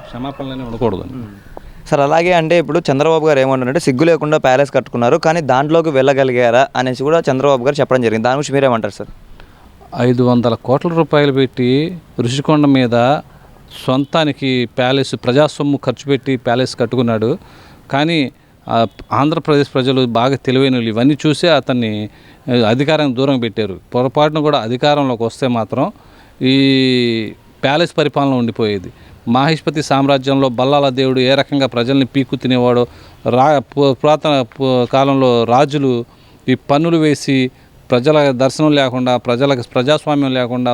క్షమాపణలనే ఉండకూడదు. సార్ అలాగే అంటే ఇప్పుడు చంద్రబాబు గారు ఏమంటారంటే సిగ్గు లేకుండా ప్యాలెస్ కట్టుకున్నారు కానీ దాంట్లోకి వెళ్ళగలిగారా అనేసి కూడా చంద్రబాబు గారు చెప్పడం జరిగింది. దాని గురించి మీరేమంటారు సార్? 500 కోట్ల రూపాయలు పెట్టి ఋషికొండ మీద సొంతానికి ప్యాలెస్ ప్రజాసొమ్ము ఖర్చు పెట్టి ప్యాలెస్ కట్టుకున్నాడు. కానీ ఆంధ్రప్రదేశ్ ప్రజలు బాగా తెలివైన వాళ్ళు ఇవన్నీ చూసే అతన్ని అధికారానికి దూరం పెట్టారు. పొరపాటున కూడా అధికారంలోకి వస్తే మాత్రం ఈ ప్యాలెస్ పరిపాలన ఉండిపోయేది. మాహిష్పతి సామ్రాజ్యంలో బల్లాల దేవుడు ఏ రకంగా ప్రజల్ని పీక్కు తినేవాడో, పురాతన కాలంలో రాజులు ఈ పన్నులు వేసి ప్రజల దర్శనం లేకుండా, ప్రజలకు ప్రజాస్వామ్యం లేకుండా,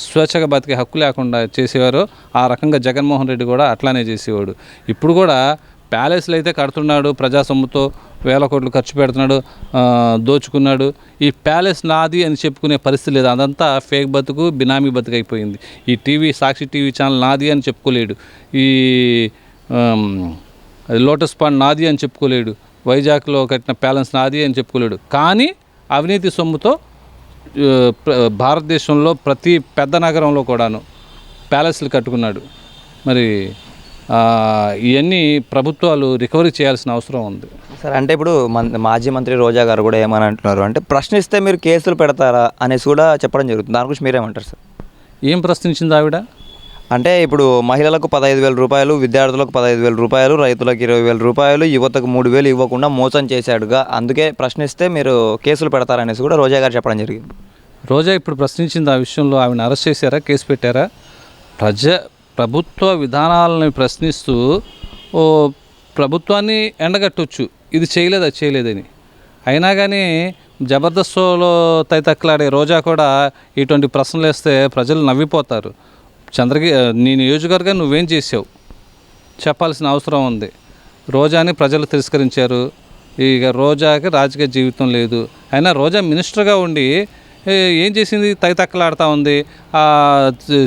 స్వేచ్ఛగా బతికే హక్కు లేకుండా చేసేవారు. ఆ రకంగా జగన్మోహన్ రెడ్డి కూడా అట్లానే చేసేవాడు. ఇప్పుడు కూడా ప్యాలెస్లు అయితే కడుతున్నాడు, ప్రజా సొమ్ముతో వేల కోట్లు ఖర్చు పెడుతున్నాడు, దోచుకున్నాడు. ఈ ప్యాలెస్ నాది అని చెప్పుకునే పరిస్థితి లేదు. అదంతా ఫేక్ బతుకు, బినామీ బతుకు అయిపోయింది. ఈ సాక్షి టీవీ ఛానల్ నాది అని చెప్పుకోలేడు. ఈ లోటస్ పాండ్ నాది అని చెప్పుకోలేడు. వైజాగ్లో కట్టిన ప్యాలెస్ నాది అని చెప్పుకోలేడు. కానీ అవినీతి సొమ్ముతో భారతదేశంలో ప్రతి పెద్ద నగరంలో కూడాను ప్యాలెస్లు కట్టుకున్నాడు. మరి ఇవన్నీ ప్రభుత్వాలు రికవరీ చేయాల్సిన అవసరం ఉంది సార్. అంటే ఇప్పుడు మాజీ మంత్రి రోజా గారు కూడా ఏమని అంటున్నారు అంటే ప్రశ్నిస్తే మీరు కేసులు పెడతారా అనేసి కూడా చెప్పడం జరుగుతుంది. దాని గురించి మీరేమంటారు సార్? ఏం ప్రశ్నించింది ఆవిడ? అంటే ఇప్పుడు మహిళలకు 15,000 రూపాయలు, విద్యార్థులకు 15,000 రూపాయలు, రైతులకు 20,000 రూపాయలు, యువతకు 3,000 ఇవ్వకుండా మోసం చేశాడుగా, అందుకే ప్రశ్నిస్తే మీరు కేసులు పెడతారనేసి కూడా రోజా గారు చెప్పడం జరిగింది. రోజా ఇప్పుడు ప్రశ్నించింది ఆ విషయంలో. ఆవిడని అరెస్ట్ చేశారా, కేసు పెట్టారా? ప్రభుత్వ విధానాలను ప్రశ్నిస్తూ ప్రభుత్వాన్ని ఎండగట్టొచ్చు, ఇది చేయలేదు అది చేయలేదని. అయినా కానీ జబర్దస్త్లో తైతక్కలాడే రోజా కూడా ఇటువంటి ప్రశ్నలు వేస్తే ప్రజలు నవ్విపోతారు. నీ నియోజకవర్గం నువ్వేం చేసావు చెప్పాల్సిన అవసరం ఉంది. రోజాని ప్రజలు తిరస్కరించారు. ఇక రోజాకి రాజకీయ జీవితం లేదు. అయినా రోజా మినిస్టర్గా ఉండి ఏం చేసింది? తైతక్కలాడుతూ ఉంది.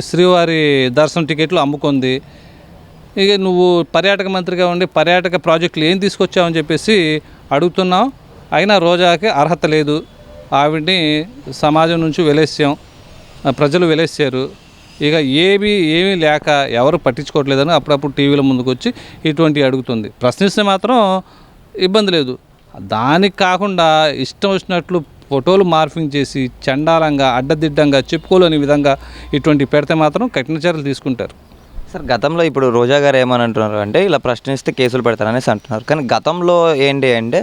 శ్రీవారి దర్శనం టికెట్లు అమ్ముకుంది. ఇక నువ్వు పర్యాటక మంత్రిగా ఉండి పర్యాటక ప్రాజెక్టులు ఏం తీసుకొచ్చావని చెప్పేసి అడుగుతున్నావు. అయినా రోజాకి అర్హత లేదు. ఆవిడ్ని సమాజం నుంచి వెలేసాం, ప్రజలు వెలేసారు. ఇక ఏమీ లేక ఎవరు పట్టించుకోవట్లేదని అప్పుడప్పుడు టీవీల ముందుకు వచ్చి ఇటువంటివి అడుగుతుంది. ప్రశ్నిస్తే మాత్రం ఇబ్బంది లేదు. దానికి కాకుండా ఇష్టం వచ్చినట్లు ఫోటోలు మార్ఫింగ్ చేసి చండాలంగా అడ్డదిడ్డంగా చెప్పుకోలేని విధంగా ఇటువంటి పెడితే మాత్రం కఠిన చర్యలు తీసుకుంటారు. సార్ గతంలో ఇప్పుడు రోజా గారు ఏమని అంటున్నారు అంటే ఇలా ప్రశ్నిస్తే కేసులు పెడతారనేసి అంటున్నారు. కానీ గతంలో ఏంటి అంటే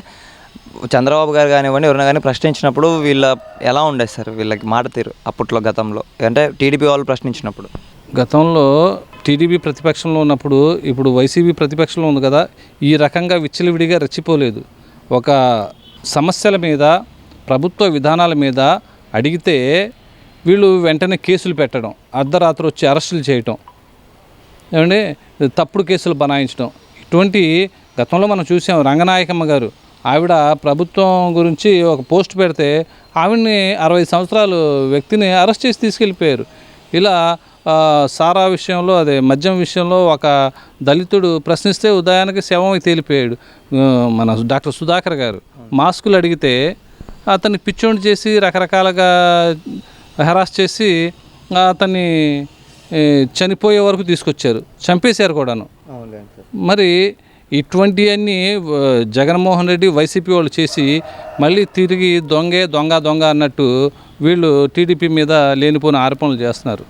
చంద్రబాబు గారు కానివ్వండి ఎవరైనా కానీ ప్రశ్నించినప్పుడు వీళ్ళ ఎలా ఉండేది సార్ వీళ్ళకి మాట తీరు అప్పట్లో గతంలో అంటే టీడీపీ వాళ్ళు ప్రశ్నించినప్పుడు? గతంలో టీడీపీ ప్రతిపక్షంలో ఉన్నప్పుడు, ఇప్పుడు వైసీపీ ప్రతిపక్షంలో ఉంది కదా, ఈ రకంగా విచ్చలవిడిగా రెచ్చిపోలేదు. ఒక సమస్యల మీద ప్రభుత్వ విధానాల మీద అడిగితే వీళ్ళు వెంటనే కేసులు పెట్టడం, అర్ధరాత్రి వచ్చి అరెస్టులు చేయటం, ఏమంటే తప్పుడు కేసులు బనాయించడం, ఇటువంటి గతంలో మనం చూసాం. రంగనాయకమ్మ గారు ఆవిడ ప్రభుత్వం గురించి ఒక పోస్ట్ పెడితే ఆవిడని 60 సంవత్సరాలు వ్యక్తిని అరెస్ట్ చేసి తీసుకెళ్ళిపోయారు. ఇలా సారా విషయంలో, అదే మద్యం విషయంలో ఒక దళితుడు ప్రశ్నిస్తే ఉదయానికి శవం తేలిపోయాడు. మన డాక్టర్ సుధాకర్ గారు మాస్కులు అడిగితే అతన్ని పిచ్చోండి చేసి రకరకాలుగా హెరాస్ చేసి అతన్ని చనిపోయే వరకు తీసుకొచ్చారు, చంపేశారు కూడాను. మరి ఇటువంటివన్నీ జగన్మోహన్ రెడ్డి వైసీపీ వాళ్ళు చేసి మళ్ళీ తిరిగి దొంగ అన్నట్టు వీళ్ళు టీడీపీ మీద లేనిపోయిన ఆరోపణలు చేస్తున్నారు.